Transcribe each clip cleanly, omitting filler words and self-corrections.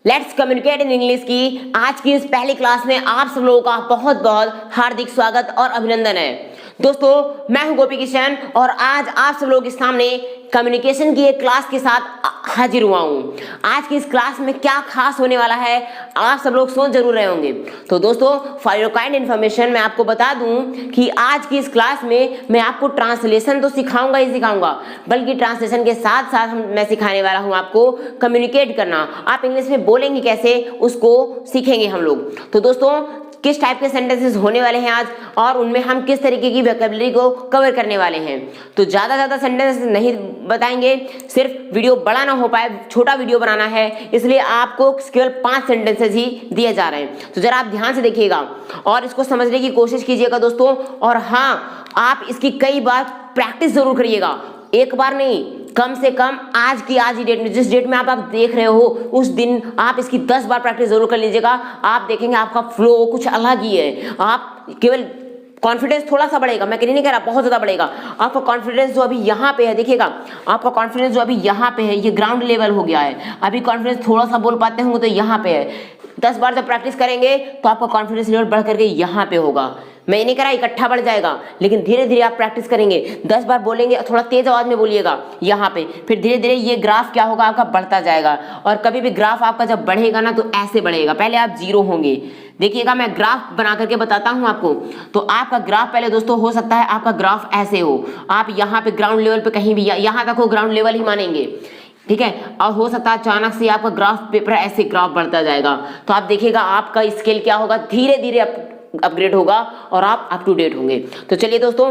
Let's communicate in English की आज की इस पहली क्लास में आप सब लोगों का बहुत बहुत हार्दिक स्वागत और अभिनंदन है। दोस्तों, मैं हूं गोपी किशन और आज आप सब लोगों के सामने कम्युनिकेशन की एक क्लास के साथ हाजिर हुआ हूं। आज की इस क्लास में क्या खास होने वाला है आप सब लोग सोच जरूर रहे होंगे। तो दोस्तों, फॉर योर काइंड इन्फॉर्मेशन मैं आपको बता दूं कि आज की इस क्लास में मैं आपको ट्रांसलेशन तो सिखाऊंगा ही सिखाऊंगा, बल्कि ट्रांसलेशन के साथ साथ मैं सिखाने वाला हूं आपको कम्युनिकेट करना। आप इंग्लिश में बोलेंगे कैसे उसको सीखेंगे हम लोग। तो दोस्तों, किस टाइप के सेंटेंसेस होने वाले हैं आज और उनमें हम किस तरीके की वोकैबुलरी को कवर करने वाले हैं। तो ज्यादा सेंटेंसेस नहीं बताएंगे, सिर्फ वीडियो बड़ा ना हो पाए, छोटा वीडियो बनाना है, इसलिए आपको केवल 5 सेंटेंसेस ही दिए जा रहे हैं। तो जरा आप ध्यान से देखिएगा और इसको समझने की कोशिश कीजिएगा दोस्तों। और हाँ, आप इसकी कई बार प्रैक्टिस जरूर करिएगा, एक बार नहीं, कम से कम आज ही डेट में, जिस डेट में आप देख रहे हो उस दिन आप इसकी 10 बार प्रैक्टिस जरूर कर लीजिएगा। आप देखेंगे आपका फ्लो कुछ अलग ही है। आप केवल कॉन्फिडेंस थोड़ा सा बढ़ेगा, मैं नहीं कह रहा बहुत ज्यादा बढ़ेगा। आपका कॉन्फिडेंस जो अभी यहाँ पे है, देखिएगा आपका कॉन्फिडेंस जो अभी यहाँ पे है ये ग्राउंड लेवल हो गया है। अभी कॉन्फिडेंस थोड़ा सा बोल पाते होंगे तो यहाँ पे है। 10 बार जब प्रैक्टिस करेंगे तो आपका कॉन्फिडेंस लेवल बढ़ करके यहाँ पे होगा। मैं ये नहीं कह रहा इकट्ठा बढ़ जाएगा, लेकिन धीरे धीरे आप प्रैक्टिस करेंगे। 10 बार बोलेंगे, थोड़ा तेज आवाज में बोलिएगा यहाँ पे, फिर धीरे धीरे ये ग्राफ क्या होगा आपका बढ़ता जाएगा। और कभी भी ग्राफ आपका जब बढ़ेगा ना तो ऐसे बढ़ेगा, पहले आप 0 होंगे। देखिएगा मैं ग्राफ बना करके बताता हूं आपको। तो आपका ग्राफ पहले दोस्तों हो सकता है आपका ग्राफ ऐसे हो, आप यहाँ पे ग्राउंड लेवल पे कहीं भी यहाँ तक हो, ग्राउंड लेवल ही मानेंगे, ठीक है। और हो सकता है अचानक से आपका ग्राफ पेपर ऐसे ग्राफ बढ़ता जाएगा। तो आप देखिएगा आपका स्केल क्या होगा, धीरे धीरे अपग्रेड होगा और आप अप टू डेट होंगे। तो चलिए दोस्तों,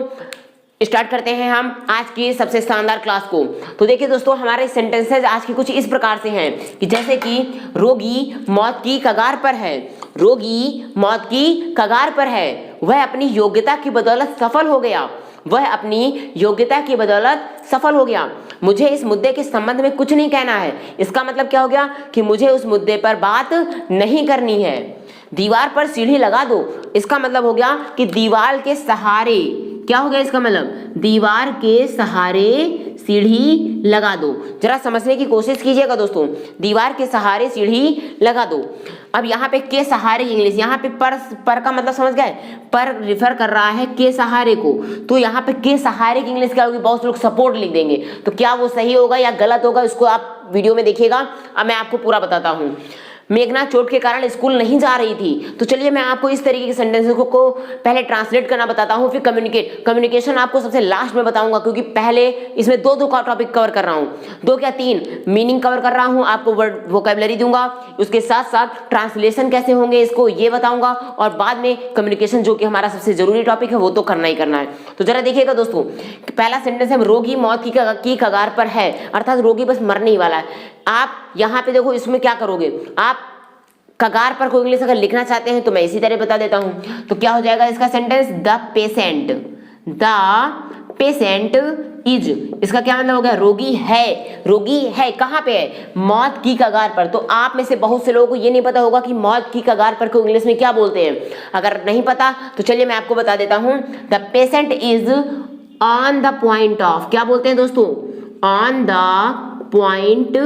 स्टार्ट करते हैं हम आज की सबसे शानदार क्लास को। तो देखिए दोस्तों, हमारे सेंटेंसेस आज के कुछ इस प्रकार से हैं कि जैसे कि रोगी मौत की कगार पर है। रोगी मौत की कगार पर है, वह अपनी योग्यता की बदौलत सफल हो गया। वह अपनी योग्यता की बदौलत सफल हो गया। मुझे इस मुद्दे के संबंध में कुछ नहीं कहना है। इसका मतलब क्या हो गया कि मुझे उस मुद्दे पर बात नहीं करनी है। दीवार पर सीढ़ी लगा दो, इसका मतलब हो गया कि दीवार के सहारे, क्या हो गया इसका मतलब, दीवार के सहारे सीढ़ी लगा दो। जरा समझने की कोशिश कीजिएगा दोस्तों, दीवार के सहारे सीढ़ी लगा दो। अब यहाँ पे के सहारे इंग्लिश, यहाँ पे पर का मतलब समझ गए, पर रिफर कर रहा है के सहारे को। तो यहाँ पे के सहारे की इंग्लिश क्या होगी, बहुत लोग सपोर्ट लिख देंगे। तो क्या वो सही होगा या गलत होगा, इसको आप वीडियो में देखिएगा। अब मैं आपको पूरा बताता हूँ। मेघना चोट के कारण स्कूल नहीं जा रही थी। तो चलिए मैं आपको इस तरीके के सेंटेंसेस को पहले ट्रांसलेट करना बताता हूँ, फिर कम्युनिकेशन आपको सबसे लास्ट में बताऊंगा, क्योंकि पहले इसमें दो टॉपिक कवर कर रहा हूँ, 2 क्या 3 मीनिंग कवर कर रहा हूँ, आपको वर्ड वोकैबुलरी दूंगा, उसके साथ साथ ट्रांसलेशन कैसे होंगे इसको ये बताऊंगा, और बाद में कम्युनिकेशन जो कि हमारा सबसे जरूरी टॉपिक है वो तो करना ही करना है। तो जरा देखिएगा दोस्तों, पहला सेंटेंस है रोगी मौत की कगार पर है, अर्थात रोगी बस मरने ही वाला है। आप यहाँ पे देखो, इसमें क्या करोगे, आप कगार पर को इंग्लिश अगर लिखना चाहते हैं तो मैं इसी तरह बता देता हूं। तो क्या हो जाएगा इसका सेंटेंस, द पेशेंट इज, इसका क्या मतलब हो गया, रोगी है। रोगी है कहां पे है, मौत की कगार पर। तो आप में से बहुत से लोगों को ये नहीं पता होगा कि मौत की कगार पर को इंग्लिश में क्या बोलते हैं। अगर नहीं पता तो चलिए मैं आपको बता देता हूं, the patient is on the point of, क्या बोलते हैं दोस्तों, ऑन द पॉइंट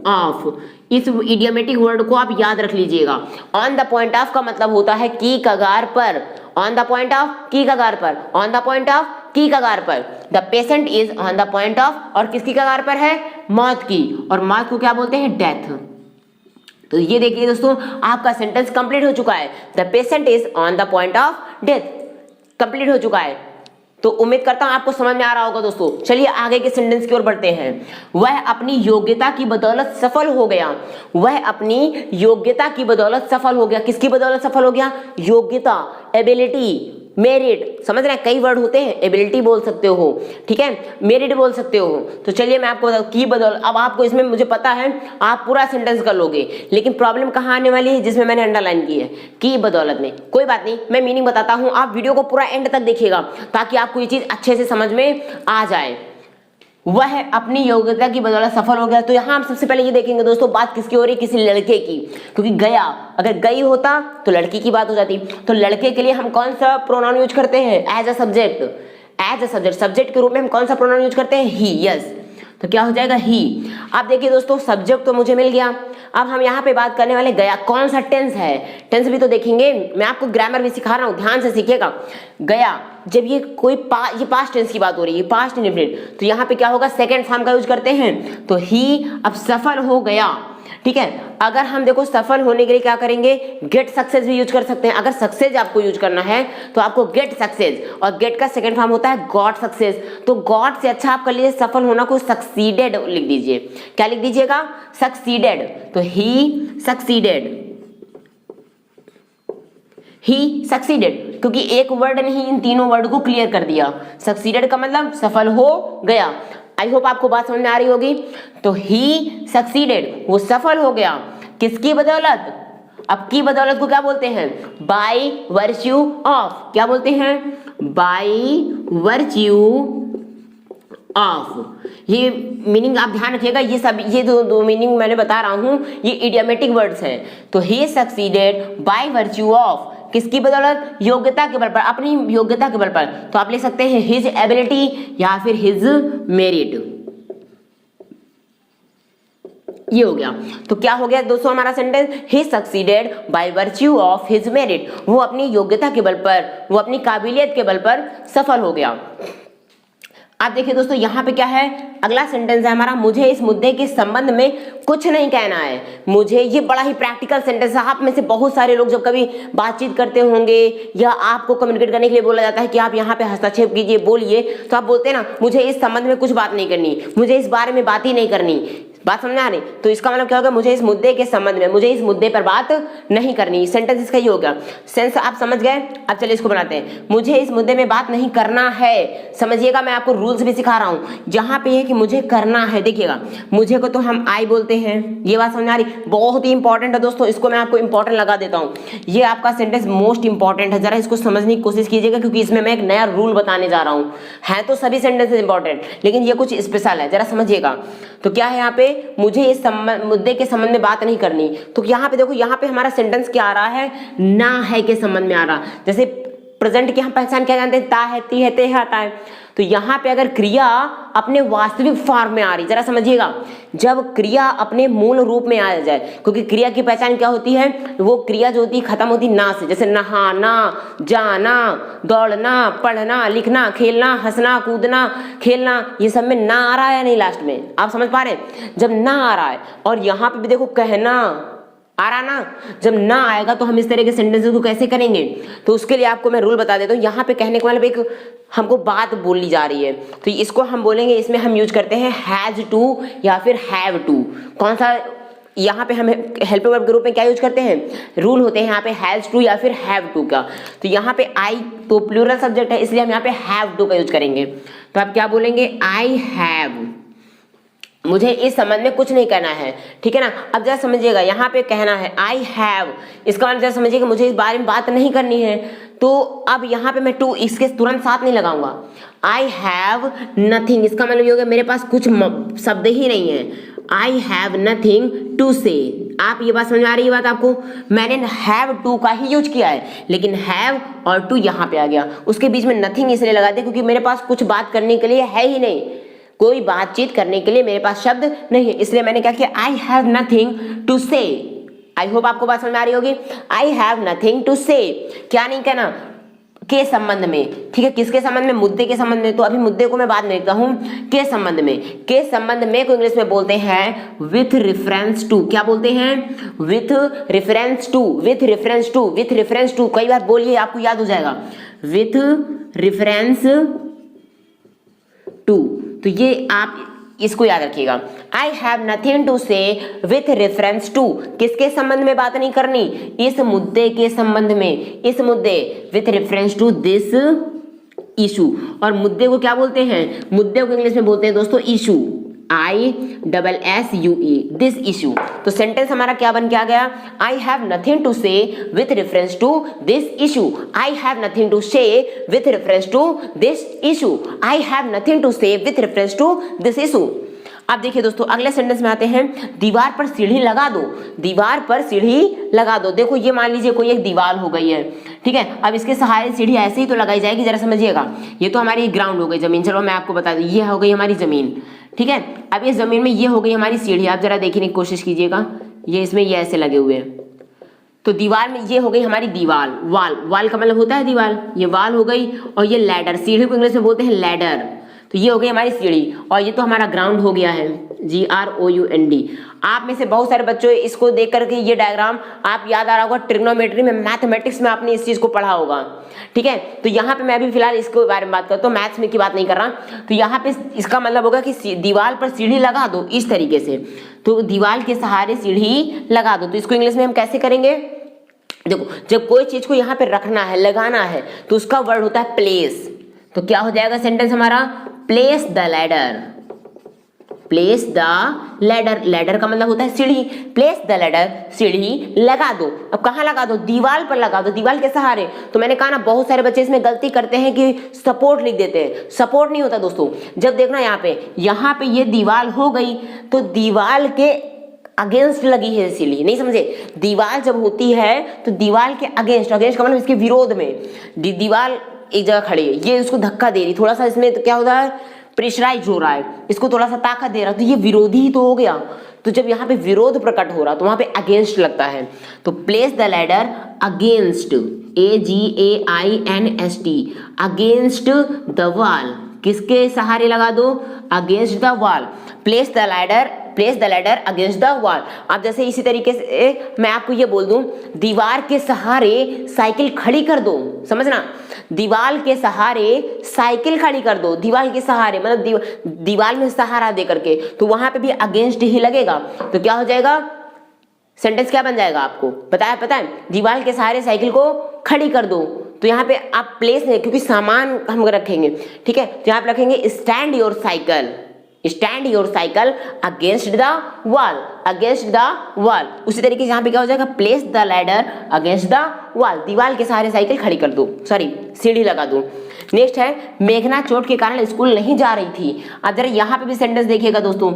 ऑफ। इस इडियोमेटिक वर्ड को आप याद रख लीजिएगा। ऑन द पॉइंट ऑफ का मतलब होता है की कगार पर, ऑन द पॉइंट ऑफ की कगार पर, ऑन द पॉइंट ऑफ की कगार पर। The patient is on the point of, और किसकी कगार पर है, मौत की, और मौत को क्या बोलते हैं, डेथ। तो ये देखिए दोस्तों, आपका सेंटेंस कंप्लीट हो चुका है, the patient is on the point of death, complete हो चुका है। तो उम्मीद करता हूं आपको समझ में आ रहा होगा दोस्तों। चलिए आगे के सेंटेंस की ओर बढ़ते हैं। वह अपनी योग्यता की बदौलत सफल हो गया। वह अपनी योग्यता की बदौलत सफल हो गया। किसकी बदौलत सफल हो गया, योग्यता, एबिलिटी, मेरिट, समझ रहे हैं, कई वर्ड होते हैं, एबिलिटी बोल सकते हो, ठीक है, मेरिट बोल सकते हो। तो चलिए मैं आपको बताऊं की बदौलत। अब आपको इसमें मुझे पता है आप पूरा सेंटेंस कर लोगे, लेकिन प्रॉब्लम कहाँ आने वाली है, जिसमें मैंने अंडरलाइन की है, की बदौलत में। कोई बात नहीं, मैं मीनिंग बताता हूं, आप वीडियो को पूरा एंड तक देखिएगा ताकि आपको ये चीज अच्छे से समझ में आ जाए। वह अपनी योग्यता की बदौलत सफल हो गया। तो यहाँ हम सबसे पहले ये देखेंगे दोस्तों, बात किसकी हो रही है, किसी लड़के की, क्योंकि गया, अगर गई होता तो लड़की की बात हो जाती। तो लड़के के लिए हम कौन सा प्रोनाउन यूज करते हैं, एज अ सब्जेक्ट, सब्जेक्ट के रूप में हम कौन सा प्रोनाउन यूज करते हैं, ही, यस। तो क्या हो जाएगा, ही। अब देखिए दोस्तों, सब्जेक्ट तो मुझे मिल गया, अब हम यहाँ पे बात करने वाले गया कौन सा टेंस है, टेंस भी तो देखेंगे, मैं आपको ग्रामर भी सिखा रहा हूँ, ध्यान से सीखिएगा। गया जब ये कोई ये पास्ट टेंस की बात हो रही है, पास्ट इंडेफिनिट, तो यहाँ पे क्या होगा, सेकंड फॉर्म का यूज करते हैं, तो ही अब सफल हो गया, ठीक है। अगर हम देखो सफल होने के लिए क्या करेंगे, गेट सक्सेस भी यूज कर सकते हैं। अगर सक्सेस आपको यूज करना है तो आपको गेट सक्सेस, और गेट का सेकंड फॉर्म होता है गॉट सक्सेस, तो गॉट से अच्छा आप कर लीजिए सफल होना को सक्सीडेड लिख दीजिए। क्या लिख दीजिएगा, सक्सीडेड, तो ही सक्सीडेड, ही सक्सीडेड, क्योंकि एक वर्ड ने ही इन तीनों वर्ड को क्लियर कर दिया। सक्सीडेड का मतलब सफल हो गया। आई होप आपको बात समझ में आ रही होगी। तो ही सक्सीडेड, वो सफल हो गया, किसकी बदौलत, अब की बदौलत को क्या बोलते हैं, बाय वर्च्यू ऑफ, क्या बोलते हैं, बाय वर्च्यू ऑफ। ये मीनिंग आप ध्यान रखिएगा, ये सब ये दो मीनिंग मैंने बता रहा हूं, ये इडियोमेटिक वर्ड्स हैं। तो ही सक्सीडेड बाय वर्च्यू ऑफ, किसकी बदौलत, योग्यता के बल पर, अपनी योग्यता के बल पर, तो आप लिख सकते हैं हिज एबिलिटी या फिर हिज मेरिट। ये हो गया। तो क्या हो गया दोस्तों हमारा sentence, he succeeded by virtue of his merit, वो अपनी योग्यता के बल पर, वो अपनी काबिलियत के बल पर सफल हो गया। आप देखिए दोस्तों यहाँ पे क्या है, अगला सेंटेंस है हमारा, मुझे इस मुद्दे के संबंध में कुछ नहीं कहना है। मुझे, ये बड़ा ही प्रैक्टिकल सेंटेंस है। आप में से बहुत सारे लोग जब कभी बातचीत करते होंगे या आपको कम्युनिकेट करने के लिए बोला जाता है कि आप यहाँ पे हस्तक्षेप कीजिए, बोलिए, तो आप बोलते हैं ना, मुझे इस संबंध में कुछ बात नहीं करनी, मुझे इस बारे में बात ही नहीं करनी। बात समझ आ रही, तो इसका मतलब क्या होगा, मुझे इस मुद्दे के संबंध में, मुझे इस मुद्दे पर बात नहीं करनी। सेंटेंस इसका ही हो गया। सेंस आप समझ गए। अब चलिए इसको बनाते हैं, मुझे इस मुद्दे में बात नहीं करना है। समझिएगा, मैं आपको रूल्स भी सिखा रहा हूं। जहां पे है कि मुझे करना है, देखिएगा, मुझे को तो हम आई बोलते हैं, ये बात समझ आ रही, बहुत ही इंपॉर्टेंट है दोस्तों, इसको मैं आपको इंपॉर्टेंट लगा देता हूं। ये आपका सेंटेंस मोस्ट इंपॉर्टेंट है, जरा इसको समझने की कोशिश कीजिएगा, क्योंकि इसमें मैं एक नया रूल बताने जा रहा हूं। है तो सभी सेंटेंसेस इंपॉर्टेंट, लेकिन ये कुछ स्पेशल है, जरा समझिएगा। तो क्या है यहाँ पे, मुझे इस मुद्दे के संबंध में बात नहीं करनी, तो यहाँ पे देखो, यहाँ पे हमारा सेंटेंस क्या आ रहा है, ना है के संबंध में आ रहा। जैसे प्रेजेंट की हम पहचान क्या जानते हैं, ता है, ती है, ते है, आता है। तो यहाँ पे अगर क्रिया अपने वास्तविक फॉर्म में आ रही, जरा समझिएगा, जब क्रिया अपने मूल रूप में आ जाए, क्योंकि क्रिया की पहचान क्या होती है, वो क्रिया जो होती है खत्म होती ना से, जैसे नहाना, जाना, दौड़ना, पढ़ना, लिखना, खेलना, हंसना, कूदना, खेलना, ये सब में ना आ रहा है या नहीं लास्ट में, आप समझ पा रहे हैं, जब ना आ रहा है। और यहाँ पे भी देखो कहना आ रहा ना, जब ना आएगा तो हम इस तरह के सेंटेंसेस को कैसे करेंगे, तो उसके लिए आपको मैं रूल बता देता हूँ। यहाँ पे कहने का मतलब एक हमको बात बोली जा रही है, तो इसको हम बोलेंगे, इसमें हम यूज करते हैं हैज टू या फिर हैव टू। कौन सा, यहाँ पे हम हेल्पिंग वर्ब के रूप में क्या यूज करते हैं, रूल होते हैं यहाँ पे हैज टू या फिर हैव टू का। तो यहाँ पे आई तो प्लूरल सब्जेक्ट है, इसलिए हम यहाँ पे हैव टू का यूज करेंगे। तो आप क्या बोलेंगे, आई हैव, मुझे इस संबंध में कुछ नहीं करना है, ठीक है ना। अब जरा समझिएगा, यहाँ पे कहना है आई हैव, इसका मतलब जरा समझिएगा, मुझे इस बारे में बात नहीं करनी है। तो अब यहाँ पे मैं टू इसके तुरंत साथ नहीं लगाऊंगा। आई हैव नथिंग, इसका मतलब ये हो गया मेरे पास कुछ शब्द ही नहीं है। आई हैव नथिंग टू से, आप ये बात समझ आ रही है बात आपको, मैंने हैव टू का ही यूज किया है, लेकिन हैव और टू यहाँ पे आ गया, उसके बीच में नथिंग इसलिए लगा दिया क्योंकि मेरे पास कुछ बात करने के लिए है ही नहीं, कोई बातचीत करने के लिए मेरे पास शब्द नहीं है, इसलिए मैंने क्या किया, आई हैव नथिंग टू से। आई होप आपको बात समझ में आ रही होगी। आई हैव नथिंग टू से, क्या नहीं कहना, के संबंध में, ठीक है, किसके संबंध में, मुद्दे के संबंध में। तो अभी मुद्दे को मैं बाद में लिखता हूं, के संबंध में। के संबंध में को इंग्लिश में बोलते हैं विथ रेफरेंस टू, क्या बोलते हैं, with reference to, with reference to, with reference to, कई बार बोलिए आपको याद हो जाएगा, विथ रेफरेंस टू। तो ये आप इसको याद रखिएगा, आई have nothing to say with reference to, किसके संबंध में बात नहीं करनी, इस मुद्दे के संबंध में, इस मुद्दे, with reference to this issue. और मुद्दे को क्या बोलते हैं, मुद्दे को इंग्लिश में बोलते हैं दोस्तों इशू, ISSUE, दिस इशू। तो सेंटेंस हमारा क्या बन के आ गया, I have nothing to say with reference to this issue, I have nothing to say with reference to this issue, I have nothing to say with reference to this issue. अब देखिए दोस्तों अगले सेंटेंस में आते हैं, दीवार पर सीढ़ी लगा दो, दीवार पर सीढ़ी लगा दो। देखो ये मान लीजिए कोई एक दीवार हो गई है, ठीक है, अब इसके सहारे सीढ़ी ऐसे ही तो लगाई जाएगी, जरा समझिएगा। ये तो हमारी ग्राउंड हो गई, जमीन, चलो मैं आपको बता दूं, ये हो गई हमारी जमीन, ठीक है। अब इस जमीन में ये हो गई हमारी सीढ़ी, आप जरा देखने की कोशिश कीजिएगा, ये इसमें ये ऐसे लगे हुए हैं। तो दीवार में ये हो गई हमारी दीवार, वाल, वाल का मतलब होता है दीवार, ये वाल हो गई। और ये लैडर, सीढ़ी को इंग्लिश में बोलते हैं लैडर, तो ये हो गई हमारी सीढ़ी। और ये तो हमारा ग्राउंड हो गया है, GROUND। आप में से बहुत सारे बच्चों इसको देख करके ये डायग्राम आप याद आ रहा होगा, ट्रिग्नोमेट्री में, मैथमेटिक्स में आपने इस चीज को पढ़ा होगा, ठीक है। तो यहाँ पे मैं अभी फिलहाल इसके बारे में बात करता हूँ, मैथ्स में की बात नहीं कर रहा। तो यहाँ पे इसका मतलब होगा कि दीवार पर सीढ़ी लगा दो इस तरीके से, तो दीवार के सहारे सीढ़ी लगा दो। तो इसको इंग्लिश में हम कैसे करेंगे, देखो जब कोई चीज को यहाँ पे रखना है, लगाना है, तो उसका वर्ड होता है प्लेस। तो क्या हो जाएगा सेंटेंस हमारा, place the ladder, place the ladder, ladder का मतलब होता है सीढ़ी, प्लेस द लैडर, सीढ़ी लगा दो। अब कहाँ लगा दो, दीवार पर लगा दो, दीवार के सहारे। तो मैंने कहा ना बहुत सारे बच्चे इसमें गलती करते हैं कि सपोर्ट लिख देते हैं, सपोर्ट नहीं होता दोस्तों। जब देखना यहाँ पे ये दीवार हो गई, तो दीवार के अगेंस्ट लगी है सीढ़ी, नहीं समझे। दीवार जब होती है तो दीवार के अगेंस्ट, अगेंस्ट का मतलब इसके विरोध में। दीवार एक जगह खड़ी है, ये इसको धक्का दे रही, थोड़ा सा इसमें तो क्या होता है, प्रेशराइज हो रहा है, इसको थोड़ा सा ताकत दे रहा है, तो ये विरोधी ही तो हो गया। तो जब यहाँ पे विरोध प्रकट हो रहा तो वहां पे अगेंस्ट लगता है। तो place the ladder against, AGAINST, against the wall, किसके सहारे लगा दो, against the wall. Place the ladder, place the ladder against the wall. अब जैसे इसी तरीके से मैं आपको ये बोल दूं, दीवार के सहारे साइकिल खड़ी कर दो, समझना, दीवार के सहारे साइकिल खड़ी कर दो, दीवार के सहारे मतलब दीवार में सहारा दे करके, तो वहां पे भी अगेंस्ट ही लगेगा। तो क्या हो जाएगा, सेंटेंस क्या बन जाएगा आपको पता है, दीवार के सहारे साइकिल को खड़ी कर दो। तो यहाँ पे आप प्लेस नहीं, क्योंकि सामान हम रखेंगे, ठीक है, तो यहाँ पे रखेंगे stand your cycle, stand your cycle against the wall, against the wall. उसी तरीके से यहाँ पे क्या हो जाएगा, place the ladder against the wall, दीवार के सहारे साइकिल खड़ी कर दो, सॉरी सीढ़ी लगा दो। नेक्स्ट है, मेघना चोट के कारण स्कूल नहीं जा रही थी। अब जरा यहाँ पे भी सेंटेंस देखिएगा दोस्तों।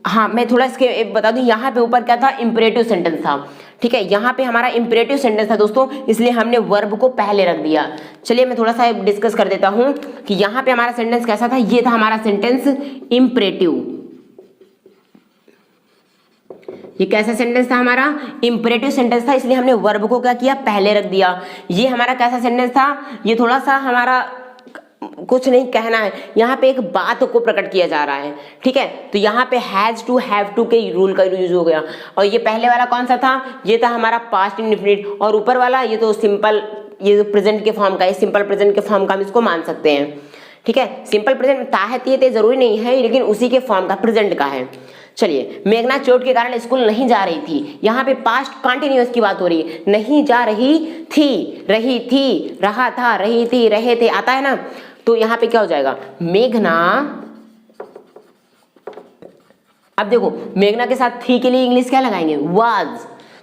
हाँ, मैं थोड़ा इसके बता दूं, यहाँ पे ऊपर क्या था, इंपरेटिव सेंटेंस था, ठीक है। यहाँ पे हमारा इंपरेटिव सेंटेंस था दोस्तों, इसलिए हमने वर्ब को पहले रख दिया। चलिए मैं थोड़ा सा डिस्कस कर देता हूँ कि यहाँ पे हमारा सेंटेंस कैसा था। ये था हमारा सेंटेंस इंपरेटिव, ये कैसा सेंटेंस था हमारा, इंपरेटिव सेंटेंस था, इसलिए हमने वर्ब को क्या किया, पहले रख दिया। ये हमारा कैसा सेंटेंस था, ये थोड़ा सा हमारा कुछ नहीं कहना है, यहाँ पे एक बात को प्रकट किया जा रहा है, ठीक है। तो यहाँ पे हैज टू, हैव टू के रूल का यूज हो गया। और ये पहले वाला कौन सा था, ये था हमारा पास्ट इंडेफिनिट। और ऊपर वाला ये तो सिंपल, ये जो प्रेजेंट के फॉर्म का है, सिंपल प्रेजेंट के फॉर्म का हम इसको मान सकते हैं, ठीक है। सिंपल प्रेजेंट ताहती जरूरी नहीं है, लेकिन उसी के फॉर्म का, प्रेजेंट का है। चलिए, मेघना चोट के कारण स्कूल नहीं जा रही थी, यहाँ पे पास्ट कंटिन्यूअस की बात हो रही है, नहीं जा रही थी, रही थी, रहा था, रही थी, रहे थे, आता है ना। तो यहाँ पे क्या हो जाएगा, मेघना, अब देखो मेघना के साथ थी के लिए इंग्लिश क्या लगाएंगे, वाज।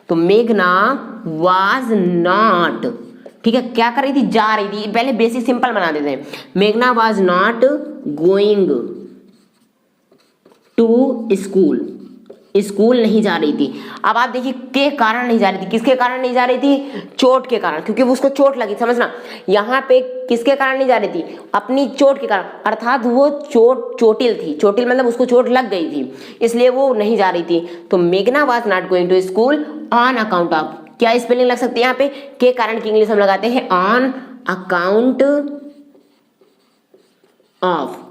तो मेघना वाज नॉट, ठीक है, क्या कर रही थी, जा रही थी। पहले बेसिक सिंपल बना देते हैं, मेघना was not going to school, school नहीं जा रही थी। अब आप देखिए के कारण नहीं जा रही थी, किसके कारण नहीं जा रही थी, चोट के कारण, क्योंकि वो उसको चोट लगी, समझना। यहाँ पे किसके कारण नहीं जा रही थी, अपनी चोट के कारण, अर्थात वो चोटिल थी, चोटिल मतलब उसको चोट लग गई थी, इसलिए वो नहीं जा रही थी। तो मेघना was not going to school on account of, क्या स्पेलिंग लग सकती है यहाँ पे, के कारण की इंग्लिश हम लगाते हैं on account of,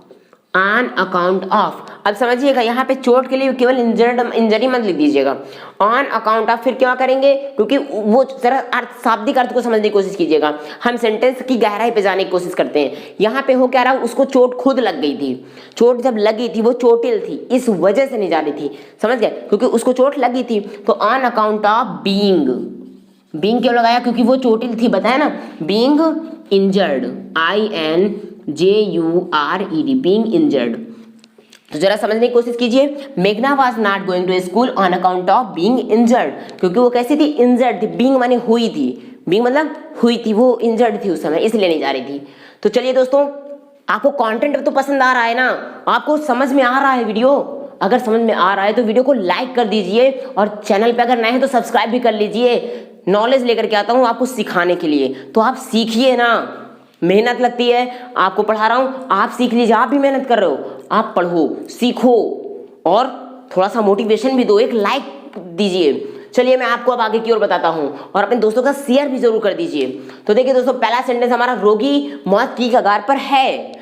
on account of. अब समझिएगा यहाँ पे चोट के लिए केवल इंजरी मत लिख दीजिएगा, ऑन अकाउंट ऑफ। फिर क्या करेंगे, क्योंकि वो जरा अर्थ, शाब्दिक अर्थ को समझने की कोशिश कीजिएगा, हम सेंटेंस की गहराई पे जाने की कोशिश करते हैं। यहाँ पे हो क्या रहा, उसको चोट खुद लग गई थी, चोट जब लगी थी वो चोटिल थी, इस वजह से नहीं जा रही थी, समझ गए, क्योंकि उसको चोट लगी थी। तो on account of being, being क्यों लगाया, क्योंकि वो चोटिल थी, बताया ना, being injured, INJURED, being injured. तो जरा समझने की कोशिश कीजिए, मेघना was not going to school on account of being injured, क्योंकि वो कैसी थी, इंजर्ड थी, बीइंग माने हुई थी, बीइंग मतलब हुई थी, वो इंजर्ड थी उस समय, इसलिए नहीं जा रही थी। तो चलिए दोस्तों, आपको कंटेंट तो पसंद आ रहा है ना, आपको समझ में आ रहा है वीडियो, अगर समझ में आ रहा है तो वीडियो को लाइक कर दीजिए, और चैनल पे अगर नए हैं तो सब्सक्राइब भी कर लीजिए। नॉलेज लेकर के आता हूँ आपको सिखाने के लिए, तो आप सीखिए ना, मेहनत लगती है, आपको पढ़ा रहा हूँ, आप सीख लीजिए, आप भी मेहनत कर रहे हो, आप पढ़ो, सीखो, और थोड़ा सा मोटिवेशन भी दो, एक लाइक दीजिए, चलिए मैं आपको अब आगे की ओर बताता हूं और अपने दोस्तों का शेयर भी जरूर कर दीजिए। तो देखिए दोस्तों, पहला सेंटेंस हमारा रोगी मौत की कगार पर है।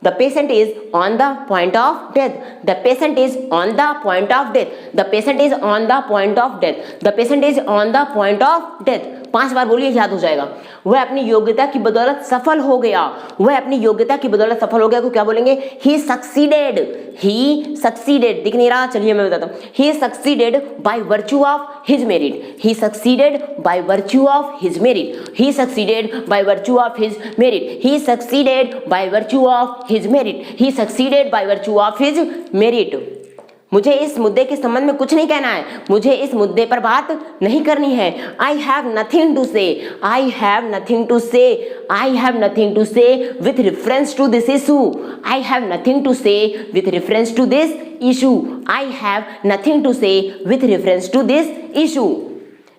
The patient is on the point of death. The patient is on the point of death. The patient is on the point of death. The patient is on the point of death. 5 बार बोलिए, याद हो जाएगा। वह अपनी योग्यता की बदौलत सफल हो गया। वह अपनी योग्यता की बदौलत सफल हो गया को क्या बोलेंगे? He succeeded. He succeeded। दिख नहीं रहा? चलिए मैं बताता हूँ। He succeeded by virtue of his merit. He succeeded by virtue of his merit. He succeeded by virtue of his merit. He succeeded by virtue of his merit. He succeeded by virtue of his merit. मुझे इस मुद्दे के संबंध में कुछ नहीं कहना है, मुझे इस मुद्दे पर बात नहीं करनी है। I have nothing to say. I have nothing to say. I have nothing to say with reference to this issue. I have nothing to say with reference to this issue. I have nothing to say with reference to this issue.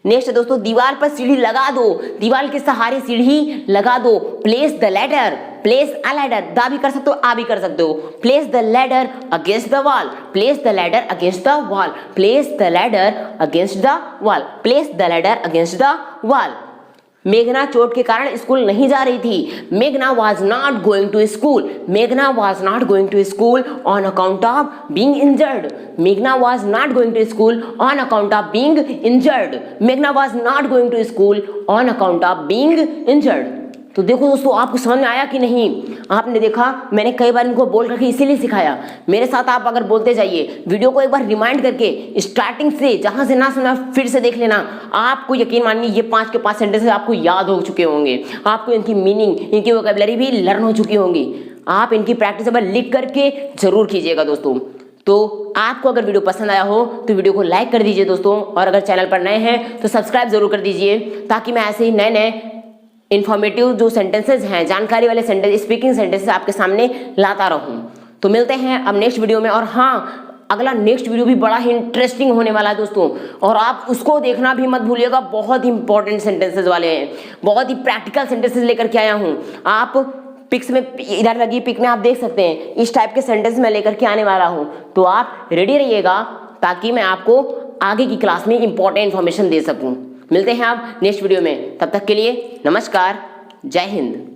Next दोस्तों, दीवार पर सीढ़ी लगा दो। दीवार के सहारे सीढ़ी लगा दो। Place the ladder. Place a ladder. दा भी कर सकते हो, आ भी कर सकते हो। Place the ladder against the wall. Place the ladder against the wall. Place the ladder against the wall. Place the ladder against the wall. मेघना चोट के कारण स्कूल नहीं जा रही थी। मेघना was not going to school. मेघना was not going to school on account of being injured. मेघना was not going to school on account of being injured. मेघना was not going to school on account of being injured. तो देखो दोस्तों, आपको समझ में आया कि नहीं? आपने देखा, मैंने कई बार इनको बोल करके इसीलिए सिखाया। मेरे साथ आप अगर बोलते जाइए, वीडियो को एक बार रिमाइंड करके स्टार्टिंग से, जहां से ना सुना फिर से देख लेना। आपको यकीन मानिए ये 5 के 5 सेंटेंस आपको याद हो चुके होंगे। आपको इनकी मीनिंग, इनकी वोकैबुलरी भी लर्न हो चुकी होंगी। आप इनकी प्रैक्टिस अब लिख करके जरूर कीजिएगा दोस्तों। तो आपको अगर वीडियो पसंद आया हो तो वीडियो को लाइक कर दीजिए दोस्तों, और अगर चैनल पर नए हैं तो सब्सक्राइब जरूर कर दीजिए, ताकि मैं ऐसे ही नए नए इन्फॉर्मेटिव जो सेंटेंसेस हैं, जानकारी वाले सेंटेंस, स्पीकिंग सेंटेंसेस आपके सामने लाता रहूं। तो मिलते हैं अब नेक्स्ट वीडियो में। और हाँ, अगला नेक्स्ट वीडियो भी बड़ा ही इंटरेस्टिंग होने वाला है दोस्तों, और आप उसको देखना भी मत भूलिएगा। बहुत ही इंपॉर्टेंट सेंटेंसेस वाले हैं, बहुत ही प्रैक्टिकल सेंटेंसेस लेकर के आया हूँ। आप पिक्स में, इधर लगी पिक में आप देख सकते हैं, इस टाइप के सेंटेंस मैं लेकर के आने वाला हूँ। तो आप रेडी रहिएगा, ताकि मैं आपको आगे की क्लास में इंपॉर्टेंट इन्फॉर्मेशन दे सकूँ। मिलते हैं आप नेक्स्ट वीडियो में, तब तक के लिए नमस्कार, जय हिंद।